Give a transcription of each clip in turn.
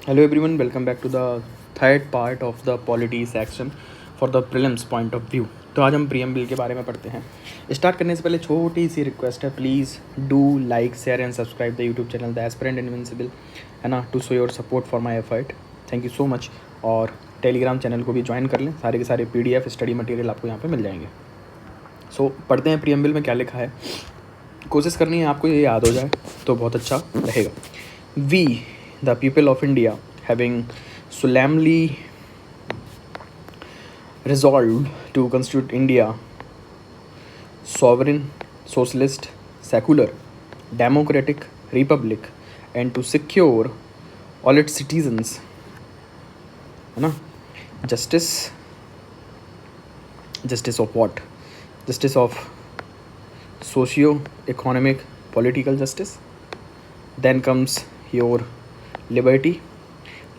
Hello everyone, welcome back to the third part of the polity section for the prelims point of view. तो आज हम preamble के बारे में पढ़ते हैं. स्टार्ट करने से पहले छोटी सी रिक्वेस्ट है, please do like share and subscribe the YouTube channel the aspirant invincible, है ना, to show your support for my effort. Thank you so much. और टेलीग्राम चैनल को भी ज्वाइन कर लें, सारे के सारे PDF स्टडी मटेरियल आपको यहाँ पर मिल जाएंगे. सो पढ़ते हैं प्रीएम्बल में क्या लिखा है. कोशिश करनी है आपको ये याद हो जाए तो बहुत अच्छा रहेगा. We the people of India, having solemnly resolved to constitute India sovereign, socialist, secular, democratic republic, and to secure all its citizens, है ना, justice. Justice of what? Justice of socio-economic, political justice. Then comes your liberty.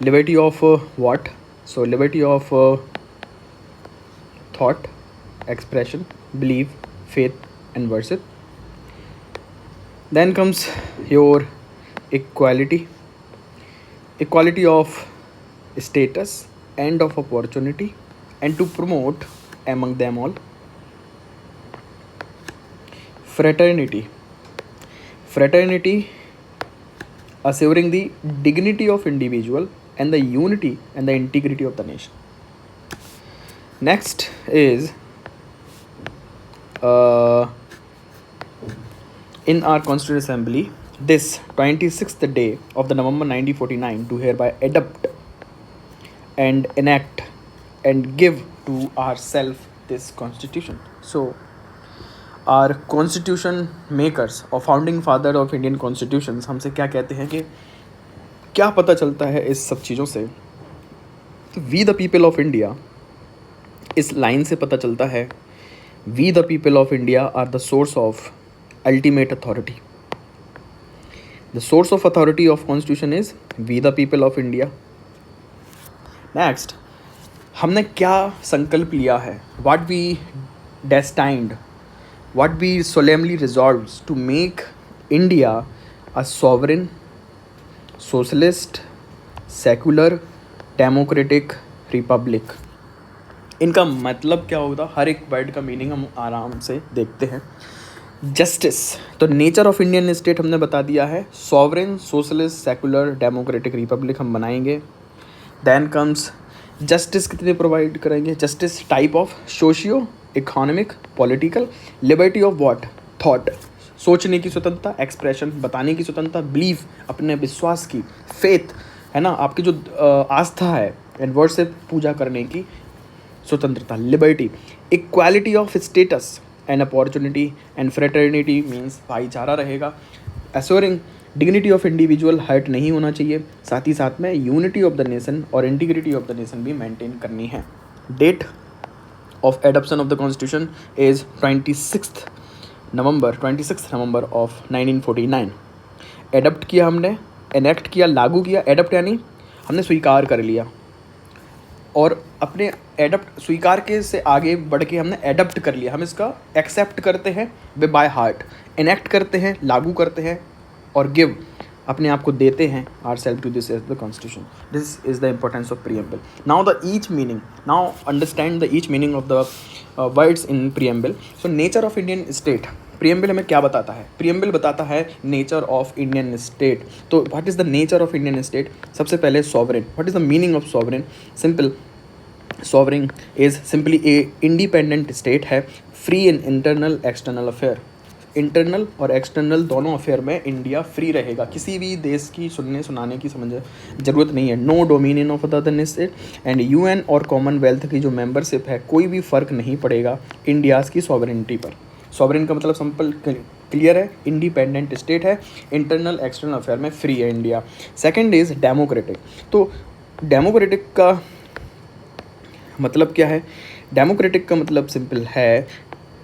Liberty of what? So liberty of thought, expression, belief, faith and worship. Then comes your equality. Equality of status and of opportunity, and to promote among them all fraternity. Fraternity assuring the dignity of individual and the unity and the integrity of the nation. Next is in our Constituent Assembly this 26th day of the November 1949 to hereby adopt and enact and give to ourselves this constitution. So our constitution makers और founding father of Indian constitutions हमसे क्या कहते हैं कि क्या पता चलता है इस सब चीज़ों से. We the people of India, इस लाइन से पता चलता है we the people of India are the source of ultimate authority. The source of authority of constitution is we the people of India. Next, हमने क्या संकल्प लिया है, what we destined, what we solemnly resolves to make India a sovereign, socialist, secular, democratic republic. इनका मतलब क्या होगा, हर एक वर्ड का मीनिंग हम आराम से देखते हैं. जस्टिस, तो नेचर ऑफ इंडियन स्टेट हमने बता दिया है, sovereign, socialist, secular, democratic Republic हम बनाएंगे. देन कम्स जस्टिस कितने प्रोवाइड करेंगे, justice type of socio economic, political, liberty of what, thought, सोचने की स्वतंत्रता, एक्सप्रेशन, बताने की स्वतंत्रता, बिलीफ, अपने विश्वास की, फेथ, है ना, आपकी जो आस्था है, एंड वर्शिप, पूजा करने की स्वतंत्रता, liberty. Equality of status and opportunity, and fraternity means भाईचारा रहेगा. Assuring dignity of individual, hurt नहीं होना चाहिए. साथ ही साथ में यूनिटी ऑफ द नेशन और इंटीग्रिटी ऑफ द नेशन भी मेंटेन करनी है. Date of adoption of the constitution is 26th November of 1949. Adapt किया हमने, एनेक्ट किया, लागू किया. एडप्ट यानी हमने स्वीकार कर लिया, और अपने एडप्ट स्वीकार के से आगे बढ़ के हमने एडप्ट कर लिया. हम इसका एक्सेप्ट करते हैं वे बाय हार्ट, एनेक्ट करते हैं, लागू करते हैं, और गिव अपने आप को देते हैं ourselves to this as the constitution. This is the importance of preamble. Now the each meaning, now understand the each meaning of the words in preamble. So nature of Indian state, preamble हमें क्या बताता है, preamble बताता है nature of Indian state. तो what is the nature of Indian state, सबसे पहले sovereign. What is the meaning of sovereign, simple, sovereign is simply a independent state है, free in internal external affair. Internal और external दोनों affair में India free रहेगा, किसी भी देश की सुनने सुनाने की समझ ज़रूरत नहीं है. No dominion of other state, and UN और कॉमनवेल्थ की जो मेंबरशिप है, कोई भी फ़र्क नहीं पड़ेगा इंडियाज़ की सॉवरेनिटी पर. सॉवरेन का मतलब सिंपल क्लियर है, इंडिपेंडेंट स्टेट है, इंटरनल एक्सटर्नल अफेयर में फ्री है इंडिया. Second is democratic. तो डेमोक्रेटिक का मतलब क्या है, डेमोक्रेटिक का मतलब सिंपल है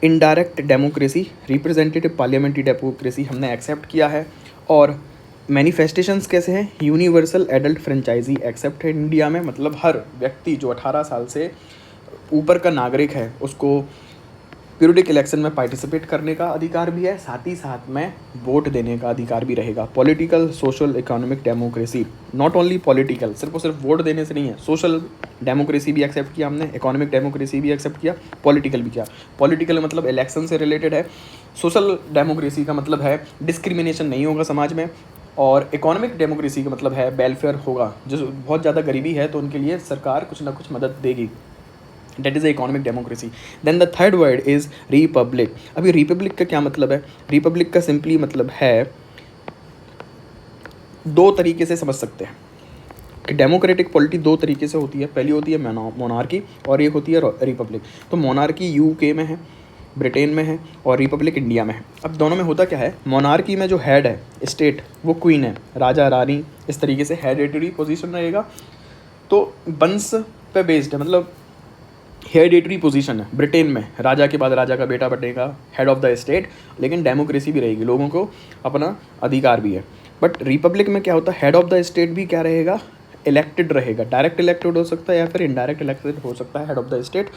indirect democracy, representative parliamentary democracy हमने एक्सेप्ट किया है. और मैनिफेस्टेशंस कैसे हैं, यूनिवर्सल एडल्ट फ्रेंचाइजी एक्सेप्ट है इंडिया में, मतलब हर व्यक्ति जो 18 साल से ऊपर का नागरिक है उसको पीरियडिक इलेक्शन में पार्टिसिपेट करने का अधिकार भी है, साथ ही साथ में वोट देने का अधिकार भी रहेगा। Political, social, economic democracy, not only political, सिर्फ और सिर्फ वोट देने से नहीं है। सोशल डेमोक्रेसी भी एक्सेप्ट किया हमने, इकोनॉमिक डेमोक्रेसी भी एक्सेप्ट किया, पॉलिटिकल भी किया। पॉलिटिकल मतलब इलेक्शन से रिलेटेड है, सोशल डेमोक्रेसी का मतलब है डिस्क्रिमिनेशन नहीं होगा समाज में, और इकोनॉमिक डेमोक्रेसी का मतलब है वेलफेयर होगा। जो बहुत ज़्यादा गरीबी है तो उनके लिए सरकार कुछ ना कुछ मदद देगी, that is economic democracy. Then the third word is republic. अभी रिपब्लिक का क्या मतलब है? रिपब्लिक का सिंपली मतलब है, दो तरीके से समझ सकते हैं कि डेमोक्रेटिक पॉलिटी दो तरीके से होती है। पहली होती है मोनार्की और एक होती है रिपब्लिक। तो मोनार्की यूके में है, ब्रिटेन में है, और रिपब्लिक इंडिया में है। अब दोनों में होता क्या है? मोनार्की में जो हेड है स्टेट वो क्वीन है, राजा रानी, इस तरीके से हेरिडिटरी पोजीशन रहेगा, तो वंश पे बेस्ड है, मतलब हेरिडिटरी पोजीशन है। ब्रिटेन में राजा के बाद राजा का बेटा बनेगा हेड ऑफ द स्टेट, लेकिन डेमोक्रेसी भी रहेगी, लोगों को अपना अधिकार भी है। बट रिपब्लिक में क्या होता है? हेड ऑफ द स्टेट भी क्या रहेगा? इलेक्टेड रहेगा, डायरेक्ट इलेक्टेड हो सकता है या फिर इनडायरेक्ट इलेक्टेड हो सकता है हेड ऑफ द स्टेट।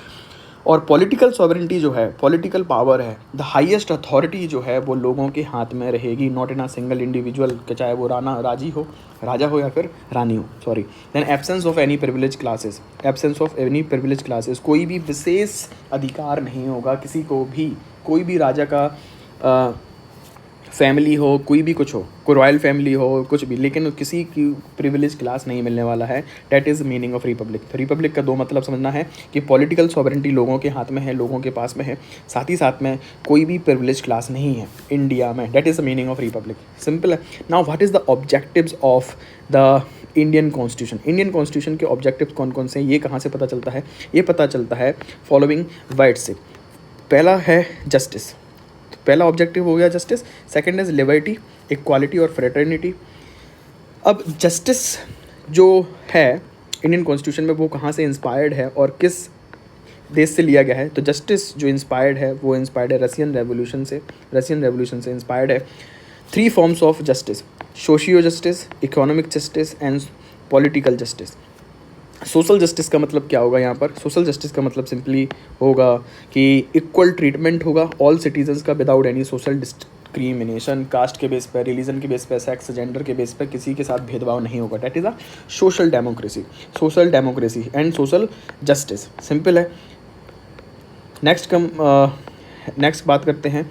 और पॉलिटिकल सॉवरेंटी जो है, पॉलिटिकल पावर है, द हाईएस्ट अथॉरिटी जो है वो लोगों के हाथ में रहेगी, not in a single individual, के चाहे वो राजा हो या फिर रानी हो, sorry. Then absence of any privilege classes, absence of any privilege classes, कोई भी विशेष अधिकार नहीं होगा किसी को भी, कोई भी राजा का फैमिली हो, कोई भी कुछ हो, कोई रॉयल फैमिली हो, कुछ भी, लेकिन किसी की प्रिविलेज क्लास नहीं मिलने वाला है। That is meaning of Republic. तो रिपब्लिक का दो मतलब समझना है कि पॉलिटिकल सॉवरेंटी लोगों के हाथ में है, लोगों के पास में है, साथ ही साथ में कोई भी प्रिविलेज क्लास नहीं है इंडिया में। That is the meaning of republic, simple है। Now what is the objectives of the Indian constitution? Indian constitution के ऑब्जेक्टिव्स कौन कौन से हैं, ये कहाँ से पता चलता है? ये पता चलता है फॉलोइंग वर्ड से। पहला है जस्टिस, पहला ऑब्जेक्टिव हो गया justice. Second is liberty, equality और फ्रेटर्निटी। अब जस्टिस जो है इंडियन कॉन्स्टिट्यूशन में वो कहाँ से इंस्पायर्ड है और किस देश से लिया गया है? तो जस्टिस जो इंस्पायर्ड है वो इंस्पायर्ड है रशियन रेवोल्यूशन से इंस्पायर्ड है। 3 forms of justice, socio justice, economic justice and political justice. Social justice का मतलब क्या होगा यहाँ पर? सोशल जस्टिस का मतलब सिंपली होगा कि इक्वल ट्रीटमेंट होगा ऑल सिटीजन्स का without any social discrimination. Caste के बेस पर, रिलीजन के बेस पर, सेक्स, जेंडर के बेस पर किसी के साथ भेदभाव नहीं होगा। That is a social democracy and social justice, simple है। नेक्स्ट बात करते हैं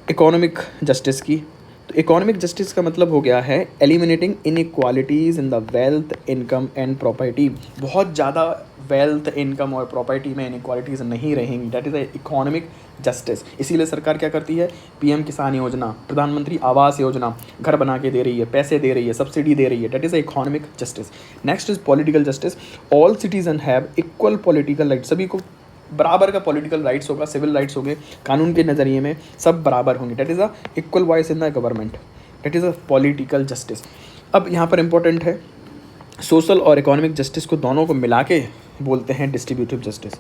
इकोनॉमिक जस्टिस की। तो इकोनॉमिक जस्टिस का मतलब हो गया है eliminating inequalities in the wealth, income and property. बहुत ज़्यादा वेल्थ, इनकम और प्रॉपर्टी में इनइक्वालिटीज़ नहीं रहेंगी। That is economic justice. इसीलिए सरकार क्या करती है? पीएम किसान योजना, प्रधानमंत्री आवास योजना, घर बना के दे रही है, पैसे दे रही है, सब्सिडी दे रही है। That is economic justice. Next is political justice. All citizen have equal political right, सभी को बराबर का पॉलिटिकल राइट्स होगा, सिविल राइट्स होंगे, कानून के नज़रिए में सब बराबर होंगे। That is a equal voice in the government. That is a political justice. अब यहाँ पर इंपॉर्टेंट है, सोशल और इकोनॉमिक जस्टिस को दोनों को मिला के बोलते हैं डिस्ट्रीब्यूटिव जस्टिस।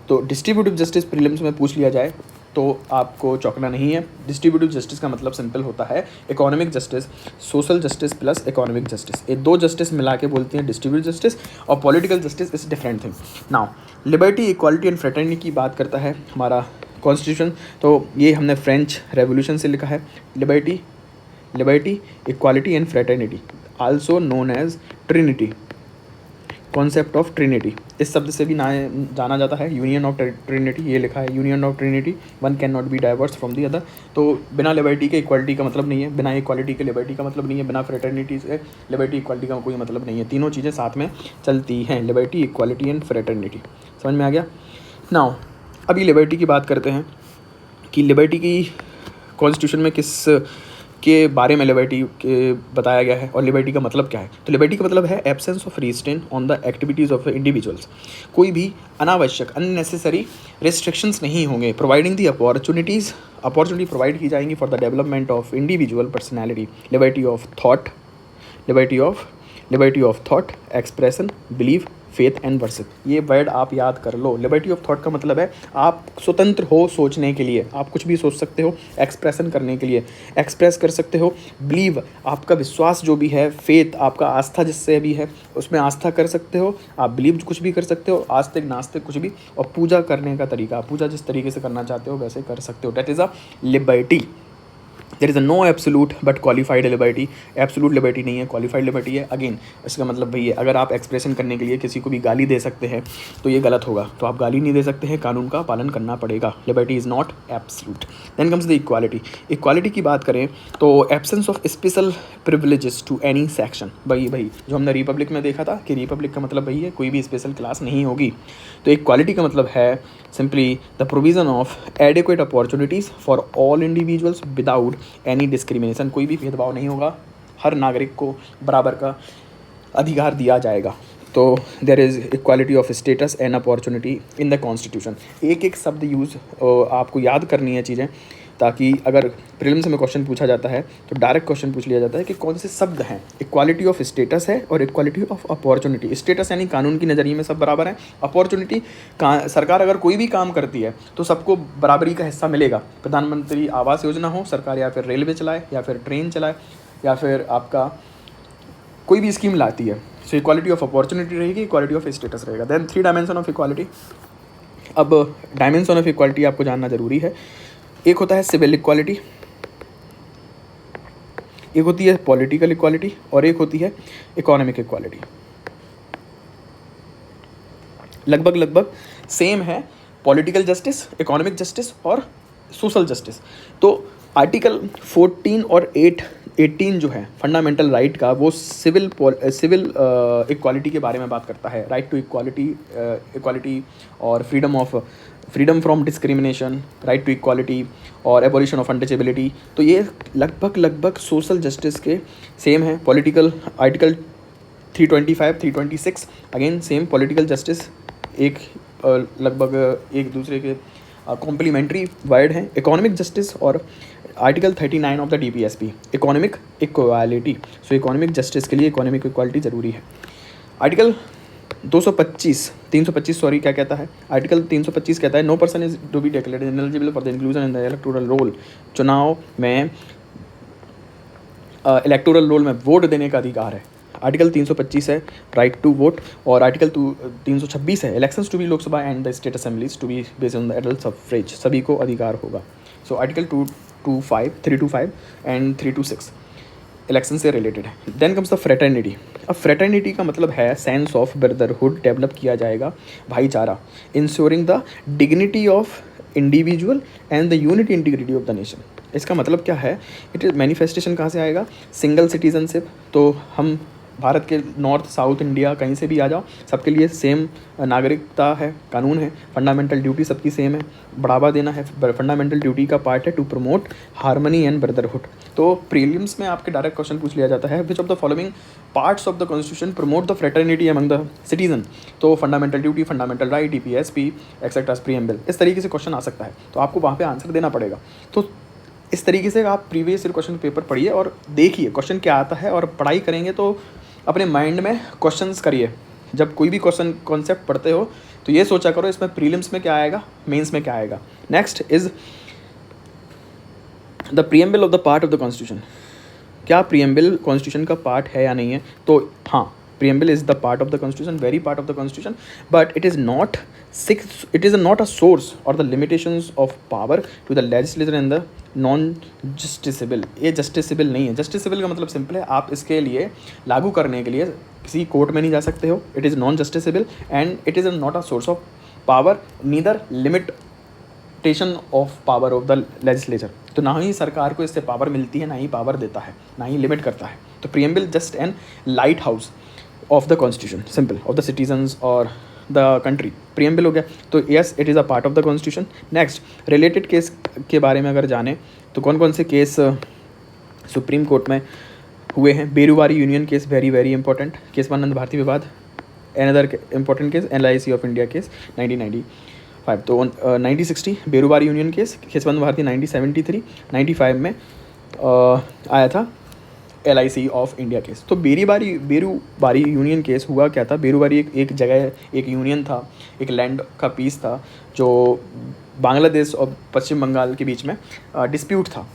तो डिस्ट्रीब्यूटिव जस्टिस प्रीलिम्स में पूछ लिया जाए तो आपको चौंकना नहीं है। डिस्ट्रीब्यूटिव जस्टिस का मतलब सिंपल होता है economic justice, social justice plus economic justice, ये दो जस्टिस मिला के बोलते हैं डिस्ट्रीब्यूटिव जस्टिस। और political justice is different thing. Now liberty, equality and fraternity की बात करता है हमारा कॉन्स्टिट्यूशन। तो ये हमने फ्रेंच रेवोल्यूशन से लिखा है, liberty, equality and fraternity, also known as trinity, concept of trinity. इस शब्द से भी जाना जाता है यूनियन ऑफ ट्रिनिटी। ये लिखा है union of Trinity, one can not be diverse from the other. तो बिना लिबर्टी के इक्वालिटी का मतलब नहीं है, बिना इक्वालिटी के लिबर्टी का मतलब नहीं है, बिना फ्रेटर्निटी से लिबर्टी इक्वालिटी का कोई मतलब नहीं है। तीनों चीज़ें साथ में चलती हैं, लिबर्टी, इक्वालिटी एंड फ्रेटर्निटी। समझ में आ गया? नाउ अभी लिबर्टी की बात करते हैं कि लिबर्टी की कॉन्स्टिट्यूशन में किस के बारे में लिबर्टी के बताया गया है और लिबर्टी का मतलब क्या है। तो लिबर्टी का मतलब है absence of restraint on the activities of individuals. कोई भी अनावश्यक, अननेसेसरी रिस्ट्रिक्शंस नहीं होंगे। प्रोवाइडिंग दी अपॉर्चुनिटी प्रोवाइड की जाएंगी for the development of individual personality. Liberty of thought, expression, belief, faith and worship. ये वर्ड आप याद कर लो। लिबर्टी ऑफ थॉट का मतलब है आप स्वतंत्र हो सोचने के लिए, आप कुछ भी सोच सकते हो, एक्सप्रेशन करने के लिए एक्सप्रेस कर सकते हो। बिलीव, आपका विश्वास जो भी है, फेथ आपका आस्था जिससे भी है उसमें आस्था कर सकते हो, आप बिलीव कुछ भी कर सकते हो, आस्तिक नास्तिक कुछ भी। और पूजा करने का तरीका, पूजा जिस तरीके से करना चाहते हो वैसे कर सकते हो। That is a liberty. There is a no absolute but qualified liberty. Absolute liberty नहीं है, क्वालिफाइड लिबर्टी है। अगेन इसका मतलब वही है, अगर आप एक्सप्रेशन करने के लिए किसी को भी गाली दे सकते हैं तो ये गलत होगा, तो आप गाली नहीं दे सकते हैं, कानून का पालन करना पड़ेगा। Liberty is not absolute. Then comes the equality. Equality की बात करें तो absence of special privileges to any section. वही जो हमने रिपब्लिक में देखा था कि रिपब्लिक का मतलब वही है, कोई भी स्पेशल क्लास नहीं होगी। तो इक्वालिटी का मतलब है simply the provision of adequate opportunities for all individuals without any discrimination. कोई भी भेदभाव नहीं होगा, हर नागरिक को बराबर का अधिकार दिया जाएगा। तो there is equality of status and opportunity in the constitution. एक एक शब्द यूज़ आपको याद करनी है चीज़ें, ताकि अगर प्रीलिम्स में क्वेश्चन पूछा जाता है तो डायरेक्ट क्वेश्चन पूछ लिया जाता है कि कौन से शब्द हैं। इक्वालिटी ऑफ स्टेटस है और इक्वालिटी ऑफ अपॉर्चुनिटी। स्टेटस यानी कानून की नज़रिए में सब बराबर हैं। अपॉर्चुनिटी, सरकार अगर कोई भी काम करती है तो सबको बराबरी का हिस्सा मिलेगा। प्रधानमंत्री आवास योजना हो, सरकार या फिर रेलवे चलाए या फिर ट्रेन चलाए या फिर आपका कोई भी स्कीम लाती है, सो इक्वालिटी ऑफ अपॉर्चुनिटी रहेगी, इक्वालिटी ऑफ स्टेटस रहेगा। Then 3 dimension of equality. अब डायमेंशन ऑफ इक्वालिटी आपको जानना जरूरी है। एक होता है सिविल इक्वालिटी, एक होती है पॉलिटिकल इक्वालिटी और एक होती है इकोनॉमिक इक्वालिटी। लगभग सेम है, पॉलिटिकल जस्टिस, इकोनॉमिक जस्टिस और सोशल जस्टिस। तो आर्टिकल 14 और 18 जो है फंडामेंटल राइट का, वो सिविल इक्वालिटी के बारे में बात करता है। राइट टू इक्वालिटी और freedom from discrimination, right to equality और एबॉलिशन ऑफ अनटचेबिलिटी। तो ये लगभग सोशल जस्टिस के सेम है। Political article 325, 326 again same, political justice एक लगभग एक दूसरे के कॉम्प्लीमेंट्री वर्ड हैं। इकोनॉमिक जस्टिस और article 39 of the DPSP, economic equality. So economic justice के लिए इकोनॉमिक इक्वालिटी ज़रूरी है। आर्टिकल 325 सॉरी क्या कहता है, आर्टिकल 325 कहता है no person is to be declared ineligible for the inclusion in the electoral roll. चुनाव में इलेक्टोरल रोल में वोट देने का अधिकार है। आर्टिकल 325 है राइट टू वोट और आर्टिकल 326 है elections to be Lok Sabha and the state assemblies to be based on the adult suffrage. सभी को अधिकार होगा। सो आर्टिकल 325 एंड 326 इलेक्शन से रिलेटेड है। Then comes the fraternity. अब फ्रेटर्निटी का मतलब है सेंस ऑफ ब्रदरहुड डेवलप किया जाएगा, भाईचारा, ensuring the dignity of individual and the unity integrity of the nation. इसका मतलब क्या है, इट इज़ मैनिफेस्टेशन कहाँ से आएगा, सिंगल सिटीजनशिप। तो हम भारत के नॉर्थ साउथ इंडिया कहीं से भी आ जाओ, सबके लिए सेम नागरिकता है, कानून है, फंडामेंटल ड्यूटी सबकी सेम है, बढ़ावा देना है। फंडामेंटल ड्यूटी का पार्ट है to promote harmony and brotherhood. तो प्रीलिम्स में आपके डायरेक्ट क्वेश्चन पूछ लिया जाता है, which of the following parts of the constitution promote the fraternity among the citizen. तो fundamental duty, fundamental right, DPSP etcetera, preamble, इस तरीके से क्वेश्चन आ सकता है। तो आपको वहाँ पे आंसर देना पड़ेगा। तो इस तरीके से आप प्रीवियस ईयर क्वेश्चन पेपर पढ़िए और देखिए क्वेश्चन क्या आता है, और पढ़ाई करेंगे तो अपने माइंड में क्वेश्चंस करिए। जब कोई भी क्वेश्चन कॉन्सेप्ट पढ़ते हो तो ये सोचा करो इसमें प्रीलिम्स में क्या आएगा, मेंस में क्या आएगा। Next is the preamble of the part of the constitution. क्या प्रीएम्बल कॉन्स्टिट्यूशन का पार्ट है या नहीं है, तो हाँ, preamble is the part of the constitution, very part of the constitution, but it is not a source or the limitations of power to the legislature and the non justiciable. ये justiciable नहीं है। Justiciable का मतलब simple है, आप इसके लिए लागू करने के लिए किसी कोर्ट में नहीं जा सकते हो। It is non justiciable and it is not a source of power, neither limitation of power of the legislature. तो ना ही सरकार को इससे पावर मिलती है, ना ही पावर देता है, ना ही लिमिट करता है। तो preamble just an light house of the constitution, simple, of the citizens और द कंट्री। प्रीएम्बल हो गया, तो yes it is a part of the constitution. Next, related case के बारे में अगर जाने तो कौन कौन से केस सुप्रीम कोर्ट में हुए हैं। Berubari union case, very important case, Anand Bharati विवाद, another important case, LIC of India case 1995। तो 1960 बेरुवारी यूनियन केस, केशवंत भारती 1973, 95 में आया था LIC ऑफ इंडिया केस। तो बेरूबारी यूनियन केस हुआ क्या था? बेरूबारी एक जगह, एक यूनियन था, एक लैंड का पीस था जो बांग्लादेश और पश्चिम बंगाल के बीच में डिस्प्यूट था।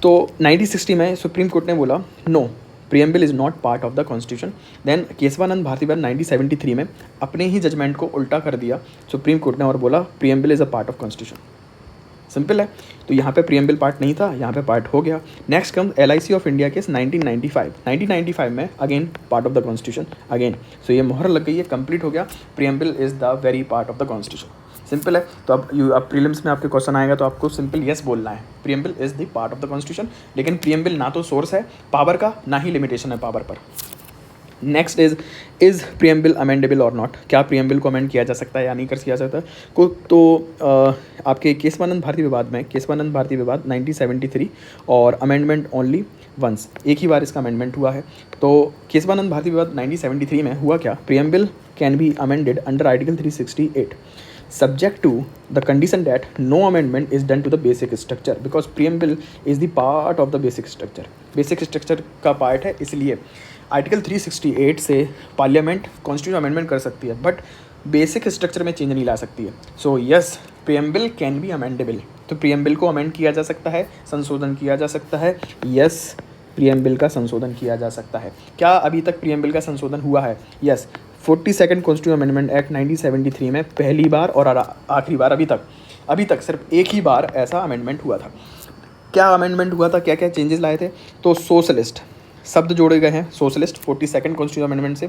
तो 1960 में सुप्रीम कोर्ट ने बोला no, preamble is not part of the constitution. Then Kesavananda Bharati 1973 में अपने ही जजमेंट को उल्टा कर दिया सुप्रीम कोर्ट ने और बोला preamble is a part of constitution. Simple है। तो यहाँ पे प्रियम्बल पार्ट नहीं था, यहाँ पे पार्ट हो गया। Next come LIC of India case 1995 में again part of the constitution again. So ये मोहर लग गई है, कंप्लीट हो गया, preamble is the very part of the constitution. Simple है। तो अब प्रीलिम्स में आपके क्वेश्चन आएगा तो आपको सिंपल यस बोलना है, preamble is the part of the constitution. लेकिन प्रियम्बल ना तो सोर्स है पावर का, ना ही लिमिटेशन है पावर पर। नेक्स्ट इज़ प्रियम्बल अमेंडेबल और नॉट? क्या प्रियम्बल को अमेंड किया जा सकता है या नहीं कर किया जाता है? तो आपके केशवानंद भारती विवाद में, केशवानंद भारती विवाद 1973 और अमेंडमेंट ओनली वंस, एक ही बार इसका अमेंडमेंट हुआ है। तो केशवानंद भारती विवाद 1973 में हुआ क्या? Preamble can be amended under article 368 subject to the condition that no amendment is done to the basic structure because preamble is the part of the basic structure। basic structure का part है, इसलिए article 368 से parliament constitution amendment कर सकती है but basic structure में change नहीं ला सकती है। So yes, preamble can be amendable. तो प्रियम्बल को अमेंड किया जा सकता है, संशोधन किया जा सकता है। यस, प्रियम्बल का संशोधन किया जा सकता है। क्या अभी तक प्रियम्बल का संशोधन हुआ है? Yes, 42nd constitution amendment act 1973 में पहली बार और आखिरी बार अभी तक सिर्फ एक ही बार ऐसा अमेंडमेंट हुआ था। क्या अमेंडमेंट हुआ था, क्या क्या चेंजेस लाए थे? तो सोशलिस्ट शब्द जोड़े गए हैं, सोशलिस्ट 42nd कॉन्स्टिट्यूशन अमेंडमेंट से।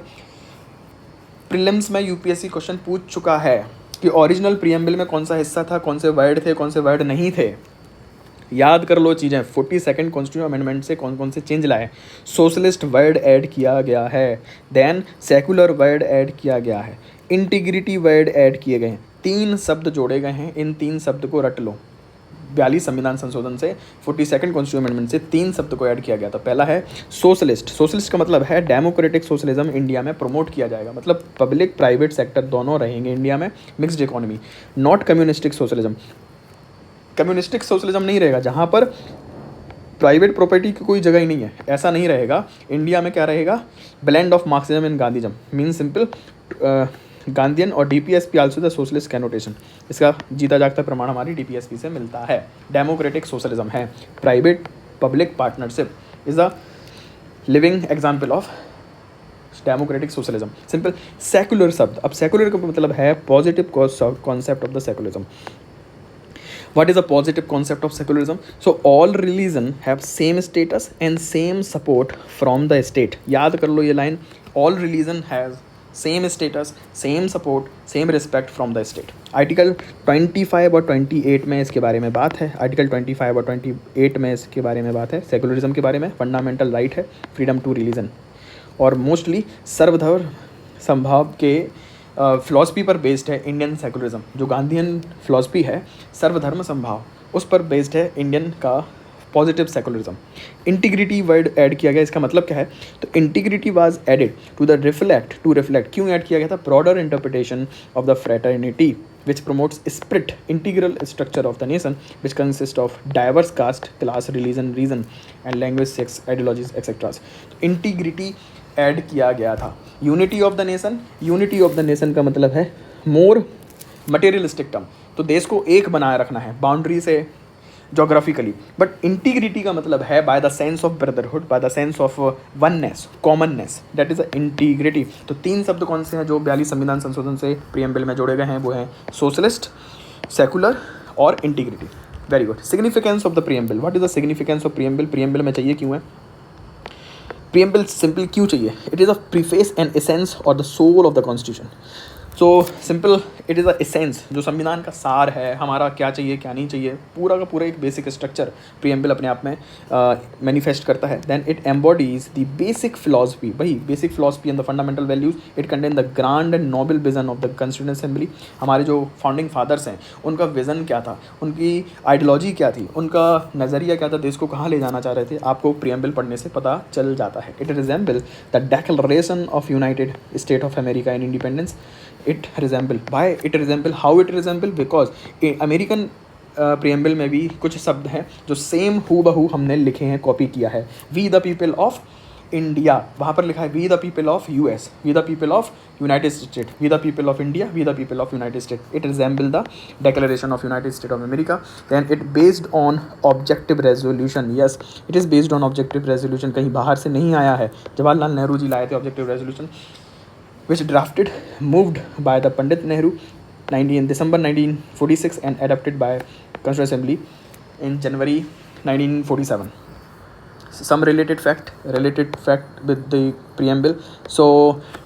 प्रीलिम्स में UPSC क्वेश्चन पूछ चुका है कि ओरिजिनल प्रियम्बल में कौन सा हिस्सा था, कौन से वर्ड थे, कौन से वर्ड नहीं थे। याद कर लो चीज़ें, 42nd कॉन्स्टिट्यूशन अमेंडमेंट से कौन कौन से चेंज लाए। सोशलिस्ट वर्ड ऐड किया गया है, देन सेकुलर वर्ड ऐड किया गया है, इंटीग्रिटी वर्ड ऐड किए गए हैं, 3 शब्द जोड़े गए हैं। इन 3 शब्द को रट लो। 42 संविधान संशोधन से 42nd कॉन्स्टिट्यूशन अमेंडमेंट से 3 शब्द को ऐड किया गया था। पहला है सोशलिस्ट। सोशलिस्ट का मतलब है डेमोक्रेटिक सोशलिज्म इंडिया में प्रमोट किया जाएगा, मतलब पब्लिक प्राइवेट सेक्टर दोनों रहेंगे इंडिया में, mixed economy. Not communistic socialism, communistic socialism नहीं रहेगा जहाँ पर प्राइवेट प्रॉपर्टी की कोई जगह ही नहीं है, ऐसा नहीं रहेगा। इंडिया में क्या रहेगा? Blend of Marxism and Gandhism, mean simple Gandhian और DPSP also the socialist connotation. इसका जीता जागता प्रमाण हमारी DPSP से मिलता है। डेमोक्रेटिक सोशलिज्म है, private public partnership is a living example of democratic socialism. Simple. Secular शब्द, अब सेकुलर का मतलब है positive concept of the secularism. What is a positive concept of secularism? So all religion have same status and same support from the state। याद कर लो ये line, all religion has same status, same support, same respect from the state। Article 25 और 28 में इसके बारे में बात है। आर्टिकल 25 और 28 में इसके बारे में बात है, सेकुलरिज्म के बारे में। फंडामेंटल राइट है फ्रीडम टू रिलीजन, और मोस्टली सर्वधर्म संभाव के फिलॉसफी पर बेस्ड है इंडियन सेकुलरिज्म। जो गांधीयन फिलॉसफी है सर्वधर्म संभाव, उस पर बेस्ड है इंडियन का positive secularism. Integrity word add किया गया, इसका मतलब क्या है? तो integrity was added to reflect. क्यों ऐड किया गया था? Broader interpretation of the fraternity which promotes spirit integral structure of the nation which consists of diverse caste, class, religion, reason and language, sex, ideologies etc। Integrity add किया गया था। Unity of the nation, unity of the nation का मतलब है मोर materialistic term, तो देश को एक बनाए रखना है बाउंड्री से जोग्राफिकली। बट इंटीग्रिटी का मतलब है by the sense of brotherhood, by the sense of oneness, commonness, that is a integrity. तो 3 शब्द कौन से हैं जो 42 संविधान संशोधन से प्रियम्बल में जोड़े गए हैं? वो हैं सोशलिस्ट, सेकुलर और integrity. Very good. Significance of the preamble, what is the significance of preamble? Preamble में चाहिए क्यों है प्रियम्बल? सिंपल क्यों चाहिए? It is a preface and essence और the soul of the constitution. So simple, it is a essence, जो संविधान का सार है, हमारा क्या चाहिए क्या नहीं चाहिए, पूरा का पूरा एक बेसिक स्ट्रक्चर प्रियम्बल अपने आप में मैनिफेस्ट करता है। Then it embodies the basic philosophy, वही basic philosophy and the fundamental values. It contain the grand and noble vision of the constituent assembly. हमारे जो फाउंडिंग फादर्स हैं उनका विज़न क्या था, उनकी आइडियोलॉजी क्या थी, उनका नज़रिया क्या था, देश को कहाँ ले जाना चाह रहे थे, आपको प्रियम्बल पढ़ने से पता चल जाता है। It resemble the declaration of United State of America in independence. It resemble, why it resemble, how it resemble? Because American preamble में भी कुछ शब्द हैं जो सेम हूबहू हमने लिखे हैं, कॉपी किया है। We the people of India, वहाँ पर लिखा है we the people of US, we the people of United State, we the people of India, we the people of United State. It resemble the declaration of United State of America. Then it based on objective resolution, yes it is based on objective resolution, कहीं बाहर से नहीं आया है। जवाहरलाल नेहरू जी लाए थे objective resolution, which drafted moved by the Pandit Nehru 19 December 1946 and adopted by Constituent Assembly in January 1947. Some related fact with the preamble. So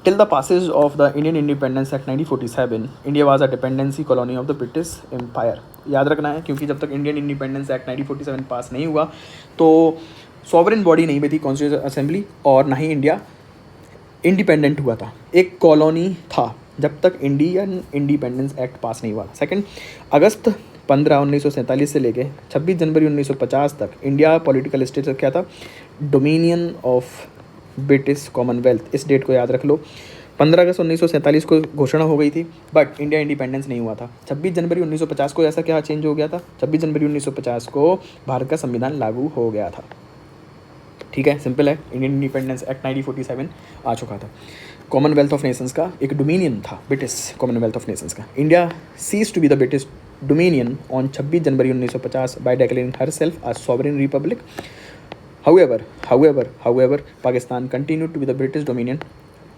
till the passage of the Indian Independence Act 1947, India was a dependency colony of the British Empire. याद रखना है, क्योंकि जब तक Indian independence act 1947 पास नहीं हुआ तो sovereign body नहीं बनी कॉन्स्टिट्यूशन असेंबली, और ना ही इंडिया इंडिपेंडेंट हुआ था, एक कॉलोनी था जब तक इंडियन इंडिपेंडेंस एक्ट पास नहीं हुआ। सेकंड, अगस्त 15 1947 से लेके 26 जनवरी 1950 तक इंडिया पॉलिटिकल स्टेटस क्या था? Dominion of British Commonwealth. इस डेट को याद रख लो। 15 अगस्त 1947 को घोषणा हो गई थी, बट इंडिया इंडिपेंडेंस नहीं हुआ था। 26 जनवरी 1950 को ऐसा क्या चेंज हो गया था? 26 जनवरी 1950 को भारत का संविधान लागू हो गया था। ठीक है, सिंपल है। इंडियन इंडिपेंडेंस एक्ट 1947 आ चुका था। कॉमनवेल्थ ऑफ नेशंस का एक डोमिनियन था, ब्रिटिश कॉमनवेल्थ ऑफ नेशंस का। India cease to be the British dominion on 26 January 1950 by declaring herself a sovereign republic. However, Pakistan continue to be the British dominion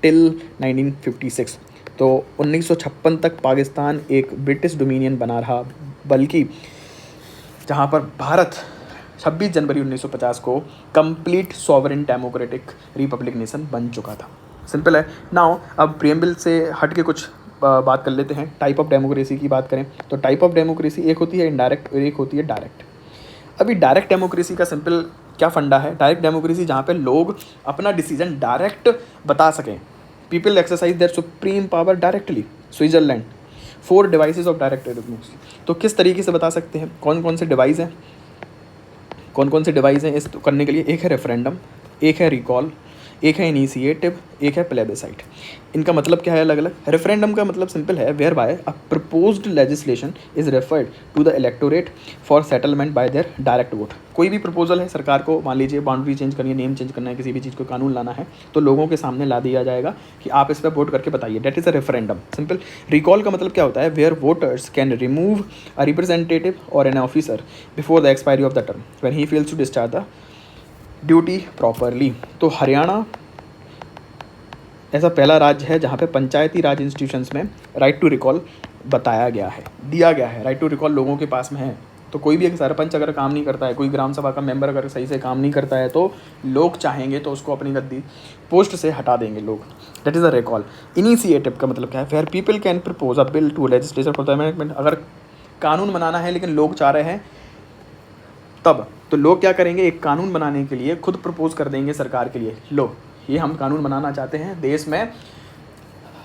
till 1956। तो 1956 तक पाकिस्तान एक British dominion बना रहा, बल्कि जहाँ पर भारत 26 जनवरी 1950 को complete sovereign democratic Republic nation बन चुका था। सिंपल है। नाउ अब प्रियम्बल से हट के कुछ बात कर लेते हैं। टाइप ऑफ डेमोक्रेसी की बात करें तो टाइप ऑफ डेमोक्रेसी एक होती है इनडायरेक्ट और एक होती है डायरेक्ट। अभी डायरेक्ट डेमोक्रेसी का सिंपल क्या फंडा है? डायरेक्ट डेमोक्रेसी जहाँ पे लोग अपना डिसीजन डायरेक्ट बता सकें। People exercise their supreme power directly. Switzerland 4 devices of direct democracy. तो किस तरीके से बता सकते हैं? कौन कौन से डिवाइस हैं? इस करने के लिए? एक है रेफरेंडम, एक है रिकॉल, एक है इनिशिएटिव, एक है प्लेबिसाइट। इनका मतलब क्या है अलग अलग? रेफरेंडम का मतलब सिंपल है, whereby a proposed legislation is referred to the electorate for settlement by their direct vote. कोई भी प्रपोजल है सरकार को, मान लीजिए बाउंड्री चेंज करनी है, नेम चेंज करना है, किसी भी चीज़ को कानून लाना है, तो लोगों के सामने ला दिया जाएगा कि आप इस पर वोट करके बताइए। That is a referendum. Simple. Recall का मतलब क्या होता है? Where voters can remove a representative और an officer before the expiry of the term when he fails to discharge the duty properly. तो हरियाणा ऐसा पहला राज्य है जहाँ पे पंचायती राज इंस्टीट्यूशंस में राइट टू रिकॉल बताया गया है, दिया गया है। राइट टू रिकॉल लोगों के पास में है। तो कोई भी एक सरपंच अगर काम नहीं करता है, कोई ग्राम सभा का मेंबर अगर सही से काम नहीं करता है, तो लोग चाहेंगे तो उसको अपनी गद्दी पोस्ट से हटा देंगे लोग। That is a recall. Initiative का मतलब क्या है? Where people can propose a bill to legislation for the amendment. अगर कानून बनाना है लेकिन लोग चाह रहे हैं तब, तो लोग क्या करेंगे? एक कानून बनाने के लिए खुद प्रपोज कर देंगे सरकार के लिए, लो ये हम कानून बनाना चाहते हैं, देश में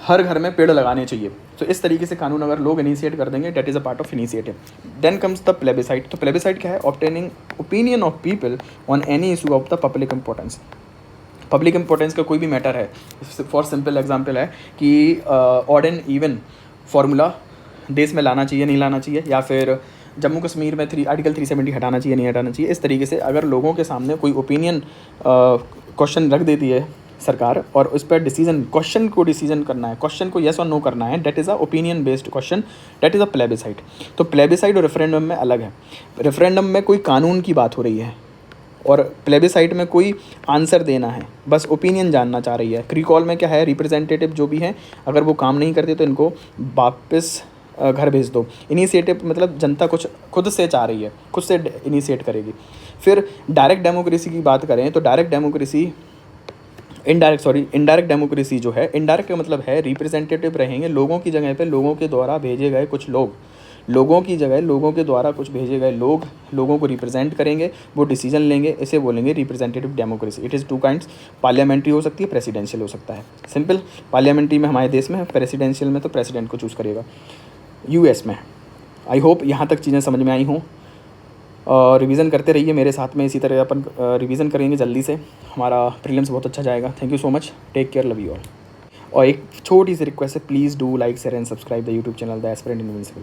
हर घर में पेड़ लगाने चाहिए। तो इस तरीके से कानून अगर लोग इनिशिएट कर देंगे, that is a part of initiative. Then comes the plebiscite. तो प्लेबिसाइट क्या है? Obtaining opinion of people on any issue of the public importance. Public importance का कोई भी मैटर है, फॉर सिंपल एग्जाम्पल है कि ऑड एंड इवन फार्मूला देश में लाना चाहिए नहीं लाना चाहिए, या फिर जम्मू कश्मीर में आर्टिकल 370 हटाना चाहिए नहीं हटाना चाहिए। इस तरीके से अगर लोगों के सामने कोई ओपिनियन क्वेश्चन रख देती है सरकार और उस पर डिसीजन, क्वेश्चन को डिसीजन करना है, क्वेश्चन को येस और नो करना है, date is a opinion based question, date is a plebiscite. तो प्लेबिसाइट और रेफरेंडम में अलग है। रेफरेंडम में कोई कानून की बात हो रही है और प्लेबिसाइट में कोई आंसर देना है, बस ओपिनियन जानना चाह रही है। रिकॉल में क्या है? रिप्रेजेंटेटिव जो भी हैं अगर वो काम नहीं करते तो इनको वापस घर भेज दो। इनिशिएटिव मतलब जनता कुछ खुद से चाह रही है, खुद से इनिशिएट करेगी। फिर डायरेक्ट डेमोक्रेसी की बात करें तो इनडायरेक्ट डेमोक्रेसी जो है, इनडायरेक्ट का मतलब है रिप्रेजेंटेटिव रहेंगे लोगों की जगह पे, लोगों के द्वारा भेजे गए कुछ लोग, लोगों की जगह लोगों के द्वारा कुछ भेजे गए लोग लोगों को रिप्रेजेंट करेंगे, वो डिसीजन लेंगे, इसे बोलेंगे representative democracy. It is 2 kinds, parliamentary हो सकती है, प्रेसिडेंशियल हो सकता है। सिंपल। पार्लियामेंट्री में हमारे देश में, प्रेसिडेंशियल में तो प्रेसिडेंट को चूज़ करेगा यूएस में। आई होप यहाँ तक चीज़ें समझ में आई हों। और रिवीजन करते रहिए मेरे साथ में, इसी तरह अपन रिवीजन करेंगे जल्दी से, हमारा प्रीलिम्स बहुत अच्छा जाएगा। Thank you so much, take care, love you all. और एक छोटी सी रिक्वेस्ट है, please do like share and subscribe the YouTube channel the aspirant invincible.